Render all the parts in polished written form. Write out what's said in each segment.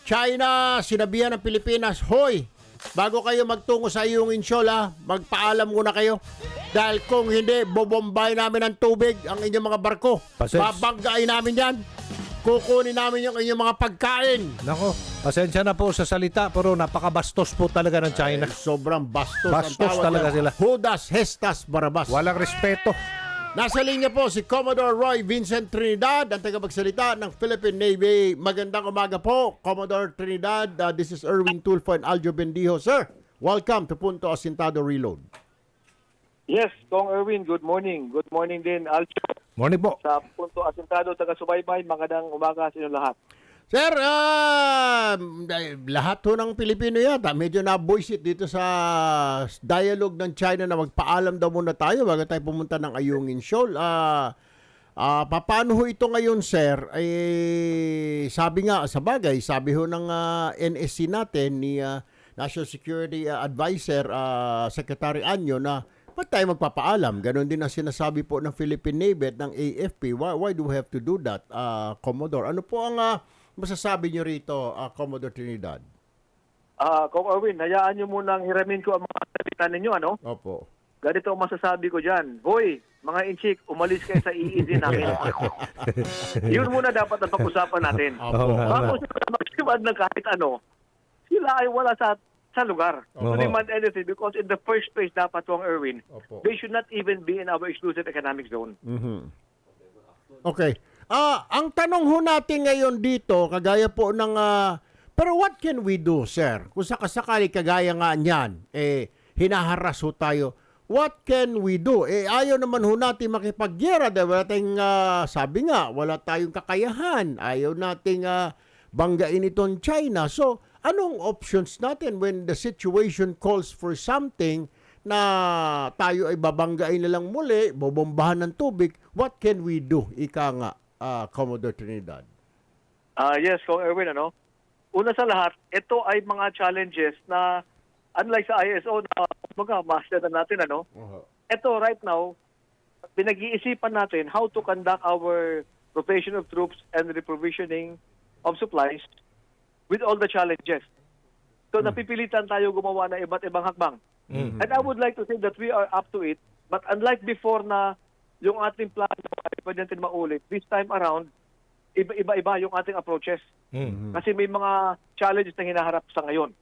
China, sinabihan ng Pilipinas, hoy, bago kayo magtungo sa iyong insyola, magpaalam muna kayo. Dahil kung hindi, bobombay namin ng tubig ang inyong mga barko. Babanggain namin yan. Kukunin namin yung inyong mga pagkain. Nako, pasensya na po sa salita pero napakabastos po talaga ng China. Sobrang bastos. Bastos ang tawag talaga niya. sila. Judas Hestas Barabas. Walang respeto. Nasa linya po si Commodore Roy Vincent Trinidad, ang tagapagsalita ng Philippine Navy. Magandang umaga po, Commodore Trinidad. This is Erwin Tulfo and Aljo Bendijo. Sir, welcome to Punto Asintado Reload. Yes, Kong Erwin, good morning. Good morning din, Aljo. Morning po. Sa Punto Asintado, taga-subaybay, magandang umaga sa inyo lahat. Sir, lahat ho ng Pilipino yata, medyo na-voice it dito sa dialogue ng China na magpaalam daw muna tayo bago tayo pumunta ng Ayungin Shoal. Paano ho ito ngayon, sir? Sabi nga, sa bagay, sabi ho ng NSC natin, ni National Security Advisor, Secretary Anyo, na ba't tayo magpapaalam? Ganon din ang sinasabi po ng Philippine Navy at ng AFP. Why do we have to do that, Commodore? Ano po ang masasabi nyo rito, Commodore Trinidad? Kong Erwin, hayaan nyo munang hiramin ko ang mga salita ninyo, ano? Opo. Ganito ang masasabi ko dyan. Hoy, mga inchik, umalis kayo sa EEZ namin. Yun muna dapat ang pag-usapan natin. Opo. Bago sila magsimad ng kahit ano, sila ay wala sa lugar to demand anything because in the first place dapat, Kong Erwin, Opo. they should not even be in our exclusive economic zone. Mm-hmm. Okay. Ang tanong ho natin ngayon dito, kagaya po ng... pero what can we do, sir? Kung sakasakali kagaya nga niyan, hinaharas ho tayo. What can we do? Ayaw naman ho natin makipagyera dahil wala tayong, sabi nga, wala tayong kakayahan. Ayaw nating banggain itong China. So, anong options natin when the situation calls for something na tayo ay babanggain na lang muli, bobombahan ng tubig? What can we do? Ika nga, Commodore Trinidad. Yes, Kong Erwin, ano? Una sa lahat, ito ay mga challenges na unlike sa ISO na master na natin, ano? Ito right now, pinag-iisipan natin how to conduct our rotation of troops and reprovisioning of supplies with all the challenges. So napipilitan tayo gumawa ng iba't ibang hakbang. And I would like to say that we are up to it, but unlike before na yung ating plano ay pwede natin maulit, this time around, iba-iba yung ating approaches. Kasi may mga challenges na hinaharap sa ngayon.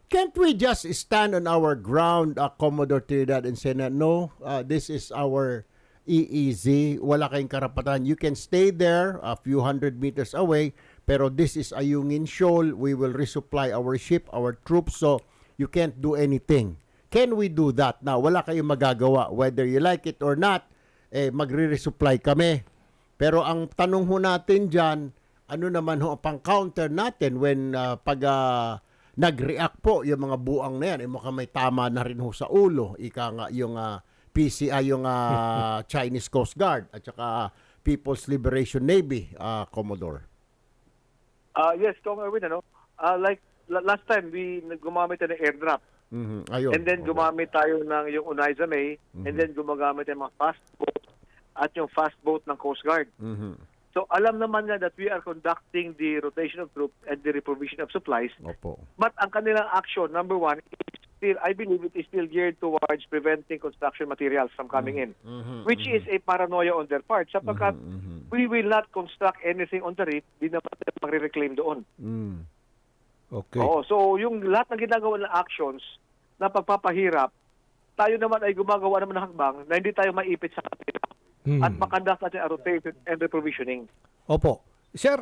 Can't we just stand on our ground, Commodore Trinidad, and say na, no, this is our EEZ, wala kayong karapatan. You can stay there a few hundred meters away, pero this is Ayungin Shoal. We will resupply our ship, our troops, so you can't do anything. Can we do that? Now, wala kayong magagawa. Whether you like it or not, magre-resupply kami. Pero ang tanong ho natin dyan, ano naman ho ang pang-counter natin when pag nag-react po yung mga buang na yan, mukhang may tama na rin ho sa ulo. Ika nga yung PCI, yung Chinese Coast Guard at saka People's Liberation Navy, Commodore. Yes, Kong Erwin, ano? Like last time, we gumamit tayo ng airdrop. Ayun. And then gumamit tayo ng yung Uniza May, and then gumagamit tayo ng mga fast boat at yung fast boat ng Coast Guard. So alam naman nga that we are conducting the rotation of troops and the reprovision of supplies. Opo. But ang kanilang action, number one, is still, I believe it is still geared towards preventing construction materials from coming in, which is a paranoia on their part. Sapagkat we will not construct anything on the reef, di naman tayo magre-reclaim doon. Okay. Oo, so yung lahat ng ginagawa ng actions na pagpapahirap, tayo naman ay gumagawa naman ng hakbang na hindi tayo maipit sa kanila at makandak natin ang rotation and reprovisioning. Opo. Sir,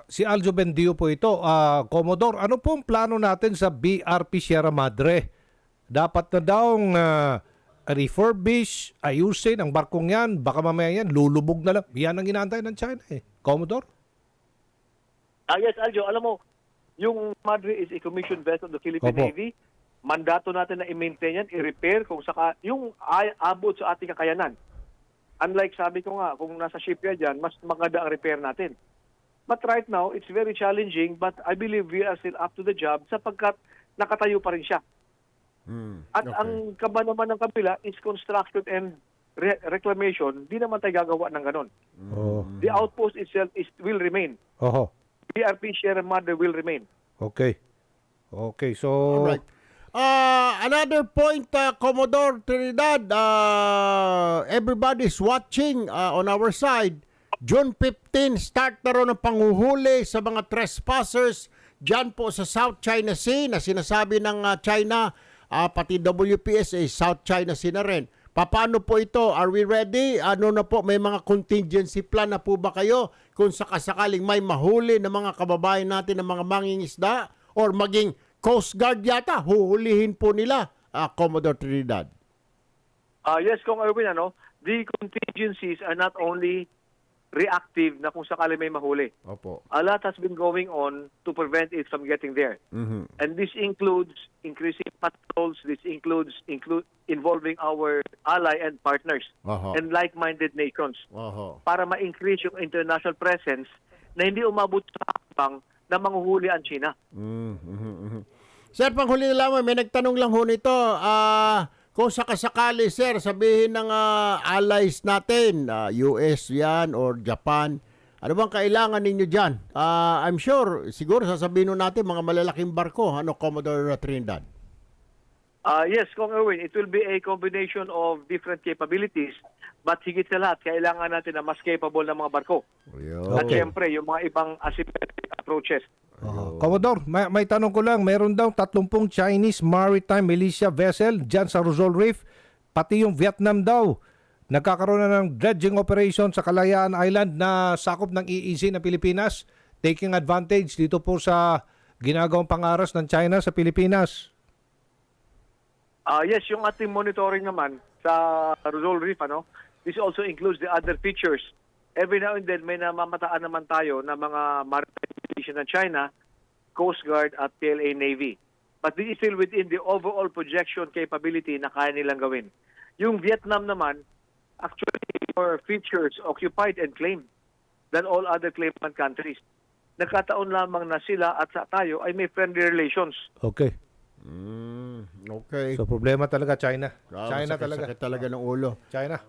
si Aljo Bendijo po ito. Commodore, ano po ang plano natin sa BRP Sierra Madre? Dapat na daw refurbish, ayusin ang barkong yan. Baka mamaya yan, lulubog na lang. Yan ang inaantay ng China eh. Commodore? Yes, Aljo, alam mo, yung Madre is a commissioned vessel of the Philippine Opo. Navy. Mandato natin na i-maintain yan, i-repair kung saka yung abot sa ating kakayanan. Unlike sabi ko nga, kung nasa shipyard yan, mas maganda ang repair natin. But right now, it's very challenging, but I believe we are still up to the job sapagkat nakatayo pa rin siya. At ang kaba naman ng kabila is construction and reclamation. Di naman tayo gagawa ng ganon. The outpost itself will remain. BRP Sierra Madre will remain. Okay. Okay, so Alright. Another point, Commodore Trinidad, everybody's watching on our side. June 15, start na rin ang panghuhuli sa mga trespassers dyan po sa South China Sea na sinasabi ng China, pati WPS South China Sea na rin. Paano po ito? Are we ready? Ano na po? May mga contingency plan na po ba kayo kung sakasakaling may mahuli ng mga kababayan natin ng mga mangingisda or maging Coast Guard yata, huhulihin po nila, Commodore Trinidad? Yes, Kong Erwin, the contingencies are not only reactive na kung sakali may mahuli. Opo. A lot has been going on to prevent it from getting there. Mhm. And this includes increasing patrols, this includes involving our ally and partners Aha. and like-minded nations Oho. para ma-increase yung international presence na hindi umabot sa hakbang na manghuhuli ang China. Sir, panghuli na lamang, may nagtanong lang ho nito. Kung sakasakali, sir, sabihin ng allies natin, US yan or Japan, ano bang kailangan ninyo dyan? I'm sure, siguro sasabihin nun natin mga malalaking barko, Commodore Trinidad? Yes, Kong Erwin, it will be a combination of different capabilities, but higit sa lahat, kailangan natin na mas capable ng mga barko. At Okay. syempre, yung mga ibang asymmetric approaches. Commodore, may tanong ko lang, meron daw 30 Chinese maritime militia vessel dyan sa Rizal Reef, pati yung Vietnam daw. Nagkakaroon na ng dredging operation sa Kalayaan Island na sakop ng EEZ ng Pilipinas, taking advantage dito po sa ginagawang pangaras ng China sa Pilipinas. Yes, yung ating monitoring naman sa Rizal Reef, this also includes the other features. Every now and then, may namamataan naman tayo na mga maritime militia ng China, Coast Guard at PLA Navy. But this is still within the overall projection capability na kaya nilang gawin. Yung Vietnam naman, actually more features occupied and claimed than all other claimant countries. Nagkataon lamang na sila at sa tayo ay may friendly relations. Okay. Okay. So problema talaga China. Sakit China talaga. talaga ng ulo. China.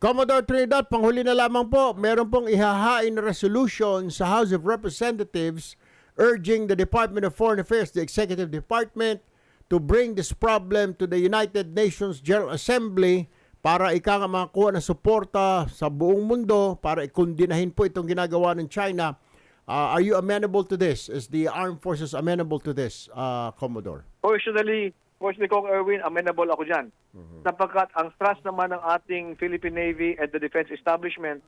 Commodore Trinidad, panghuli na lamang po, meron pong ihahain na resolution sa House of Representatives urging the Department of Foreign Affairs, the Executive Department, to bring this problem to the United Nations General Assembly para makakuha ng suporta sa buong mundo para ikundinahin po itong ginagawa ng China. Are you amenable to this? Is the armed forces amenable to this, Commodore? Fortunately, Kong Erwin, amenable ako dyan. Sapagkat ang thrust naman ng ating Philippine Navy and the defense establishment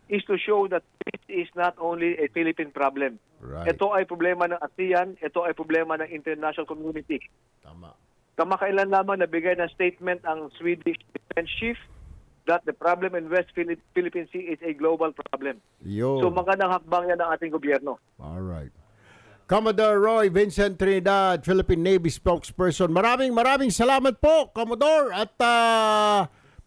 is to show that this is not only a Philippine problem. Right. Ito ay problema ng ASEAN, ito ay problema ng international community. Tama. Kamakailan lamang nabigay ng statement ang Swedish Defense Chief that the problem in West Philippine Sea is a global problem. Yo. So magandang hakbang yan ng ating gobyerno. All right. Commodore Roy Vincent Trinidad, Philippine Navy spokesperson. Maraming salamat po, Commodore. At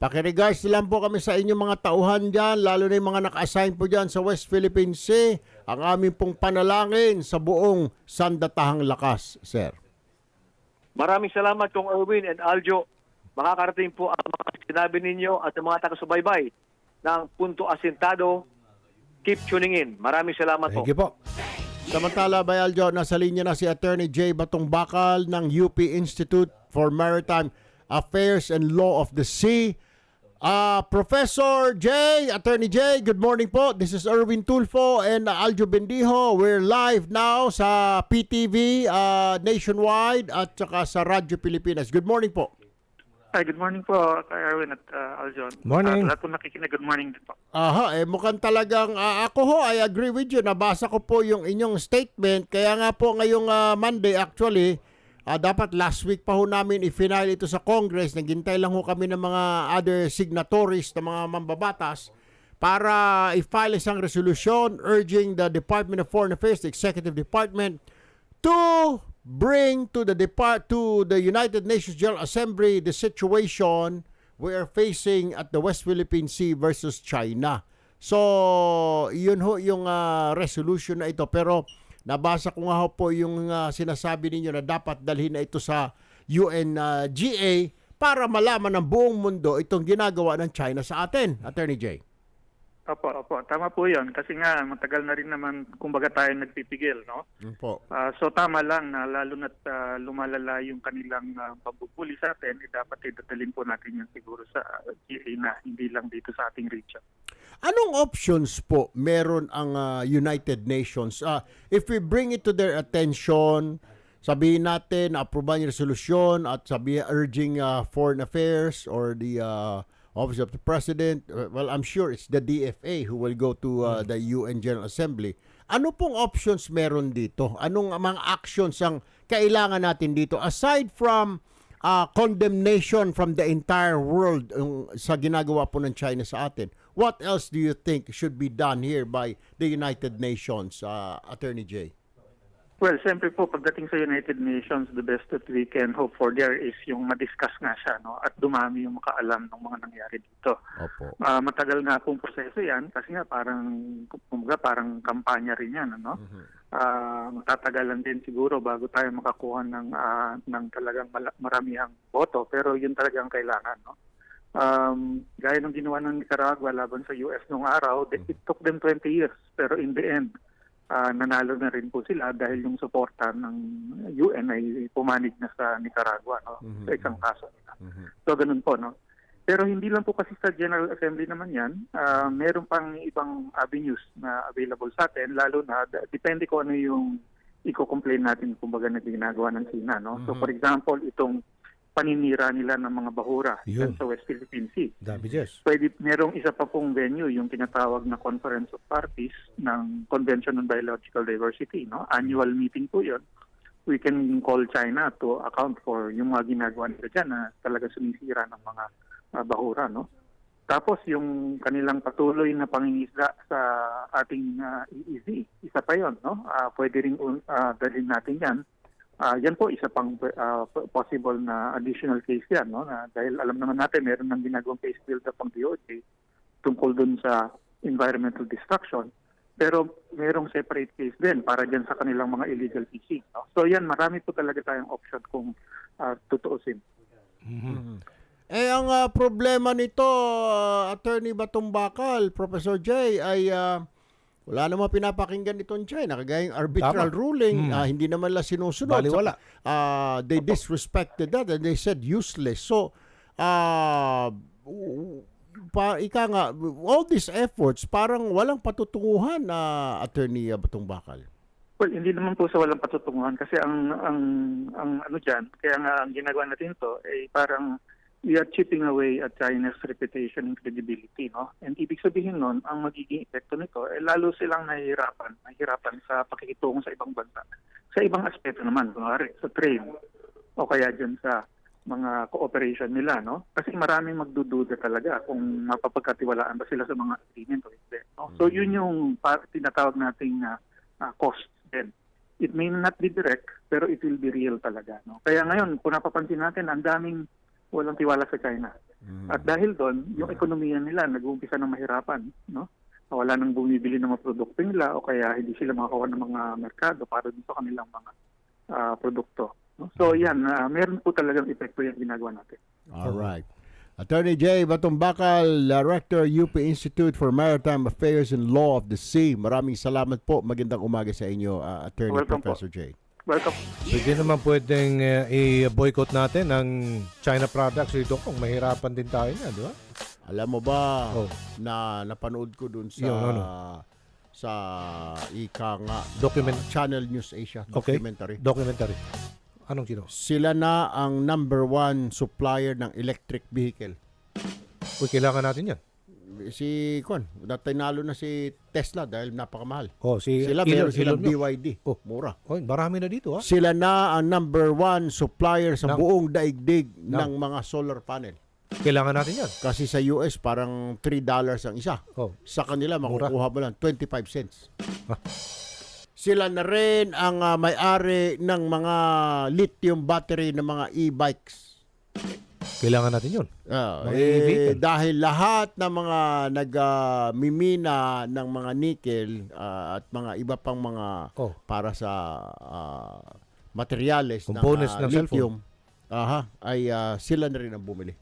pakiregards lang po kami sa inyong mga tauhan dyan, lalo na yung mga naka-assign po dyan sa West Philippine Sea. Ang aming pong panalangin sa buong sandatahang lakas, sir. Maraming salamat Kong Erwin and Aljo. Makakarating po ang mga sinabi ninyo at ang mga taga-subaybay ng Punto Asintado. Keep tuning in. Maraming salamat po. Thank you po. Samantala, Bayaljo, nasa linya na si Attorney J. Batong Bakal ng UP Institute for Maritime Affairs and Law of the Sea. Professor J, Attorney J, good morning po. This is Erwin Tulfo and Aljo Bendijo. We're live now sa PTV nationwide at saka sa Radyo Pilipinas. Good morning po. Hi, good morning po kay Erwin at Aljon. Morning. Lahat po nakikinig, good morning din po. Mukhang talagang ako ho, I agree with you. Nabasa ko po yung inyong statement. Kaya nga po ngayong Monday actually, dapat last week pa ho namin i-file ito sa Congress. Naghintay lang ho kami ng mga other signatories ng mga mambabatas para i-file isang resolution urging the Department of Foreign Affairs, the Executive Department, to bring to the United Nations General Assembly the situation we are facing at the West Philippine Sea versus China. So, yun ho yung resolution na ito. Pero nabasa ko nga ho po yung sinasabi ninyo na dapat dalhin na ito sa UNGA para malaman ng buong mundo itong ginagawa ng China sa atin, Attorney J. Opo. Tama po yun. Kasi nga, matagal na rin naman, kumbaga tayo nagpipigil, no? Po. So tama lang na lalo na't lumalala yung kanilang pambubuli sa atin, dapat idadalhin po natin yan siguro sa GA na, hindi lang dito sa ating region. Anong options po meron ang United Nations? If we bring it to their attention, sabihin natin, aproban yung resolution at sabihin, urging Foreign Affairs or the Office of the President, well, I'm sure it's the DFA who will go to the UN General Assembly. Ano pong options meron dito? Anong mga actions ang kailangan natin dito? Aside from condemnation from the entire world sa ginagawa po ng China sa atin, what else do you think should be done here by the United Nations, Attorney Jay? Well, siyempre po, pagdating sa United Nations, the best that we can hope for there is yung ma-discuss nga siya, no? At dumami yung makaalam ng mga nangyari dito. Opo. Matagal nga pong proseso yan kasi nga parang kampanya rin yan, ano? Matatagalan din siguro bago tayo makakuha ng talagang maramihang boto, pero yun talagang kailangan, no? Gaya ng ginawa ng Nicaragua laban sa US nung araw, it took them 20 years, pero in the end, nanalo na rin po sila dahil yung suporta ng UN ay pumanig na sa Nicaragua, no? Sa isang kaso nila. So ganun po, no? Pero hindi lang po kasi sa General Assembly naman yan, meron pang ibang avenues na available sa atin, lalo na depende ko ano yung i-complain natin kumbaga na ginagawa ng China, no? So for example, itong paninira nila ng mga bahura Yun. sa West Philippine Sea. Damages. Pwede, merong isa pa pong venue, yung tinatawag na Conference of Parties ng Convention on Biological Diversity. No? Annual meeting po yun. We can call China to account for yung mga ginagawa nila dyan na talaga sumisira ng mga bahura. No? Tapos yung kanilang patuloy na pangingisda sa ating EEZ, isa pa yun. No? Pwede rin dalhin natin yan. Yan po isa pang possible na additional case yan, no? Dahil alam naman natin meron ng ginagawang case build-up ang DOJ tungkol dun sa environmental destruction. Pero merong separate case din para dyan sa kanilang mga illegal fishing. No? So yan, marami po talaga tayong option kung tutuusin. Ang problema nito, Attorney Batong Bakal, Professor Jay, ay wala namang pinapakinggan itong China. Kagaya yung arbitral ruling, hindi naman lang sinusunod. Baliwala. They disrespected that and they said useless. So, ika nga, all these efforts, parang walang patutunguhan na Attorney Batong Bakal. Well, hindi naman po sa walang patutunguhan kasi ang ano diyan, kaya nga ang ginagawa natin to ay parang we are chipping away at China's reputation and credibility, no? And ibig sabihin nun, ang magiging epekto nito, lalo silang nahihirapan sa pakikitungo sa ibang bansa. Sa ibang aspeto naman, kunwari, sa trade, o kaya dyan sa mga cooperation nila, no? Kasi maraming magdududa talaga kung mapapagkatiwalaan ba sila sa mga agreement o hindi, no? So yun yung tinatawag nating cost din. It may not be direct, pero it will be real talaga, no? Kaya ngayon, kung napapansin natin, ang daming walang tiwala sa China. At dahil doon, yung ekonomiya nila nag-uumpisa ng mahirapan, no? Wala nang bumibili ng mga produkto nila o kaya hindi sila makakuha ng mga merkado para dito sa kanilang mga produkto. No? So yan, meron po talagang epekto yung ginagawa natin. All right. Attorney Jay Batong Bakal, Director, UP Institute for Maritime Affairs and Law of the Sea. Maraming salamat po. Magandang umaga sa inyo, Attorney Welcome Professor Jay. Welcome. Hindi naman pwedeng i-boycott natin ang China products dito kung mahirapan din tayo na, di ba? Alam mo ba Oh. na napanood ko dun sa Yung ano? sa ika nga Channel News Asia Okay. documentary. Anong sino? Sila na ang number 1 supplier ng electric vehicle. Uy, kailangan natin yan. Si tinalo na si Tesla dahil napakamahal. Oh, si Sila Elon meron silang Musk. BYD. Oh. Mura. Oy, marami na dito, ha? Sila na ang number 1 supplier sa Ng- buong daigdig ng- ng mga solar panel. Kailangan natin yan. Kasi sa US parang $3 ang isa. Oh. Sa kanila makukuha mo lang 25 cents. Ah. Sila na rin ang may-ari ng mga lithium battery ng mga e-bikes. Kailangan natin yun. Mga e-vehicle. Dahil lahat ng mga nagmimina ng mga nickel at mga iba pang mga Oh. para sa materyales Components ng lithium, ay sila na rin ang bumili.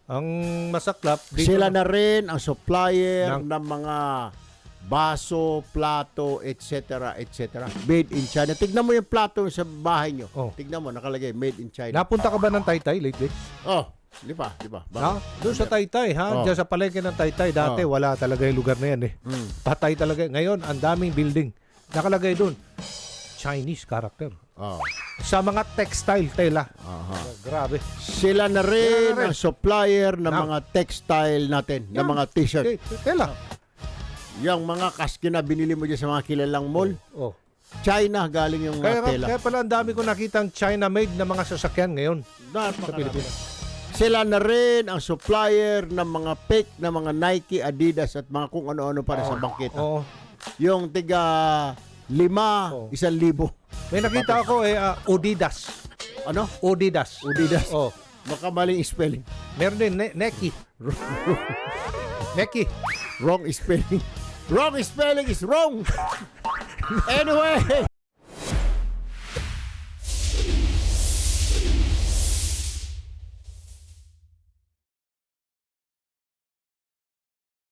Ang masaklap, dito Sila na rin ang supplier Ng- ng mga baso, plato, etc. etc. Made in China. Tignan mo yung plato sa bahay nyo. Oh. Tignan mo, nakalagay, made in China. Napunta ka ba ng Taytay lately? Oh, di ba? Ha? Doon sa Taytay, ha? Oh. Diyan sa palengke ng Taytay. Dati, wala talaga yung lugar na yan, eh. Patay talaga. Ngayon, ang daming building. Nakalagay doon, Chinese character. Oh. Sa mga textile, tela. Grabe. Sila na rin ang supplier ng Ng- mga textile natin, ng mga t-shirt. Tela. Yung mga kaski na binili mo dyan sa mga kilalang mall, Oh. China galing yung Kaya, mga tela. kaya pala ang dami ko nakitang China-made na mga sasakyan ngayon. Sa Pilipinas. Sila na rin ang supplier ng mga fake na mga Nike, Adidas at mga kung ano-ano para sa bangkita. Oo. Yung tiga 5, 1,000. May nakita ako, Adidas. Ano? Adidas. Adidas. Oh. Baka maling spelling. Meron din, Neki. Neki. Wrong spelling. Wrong spelling is wrong. Anyway,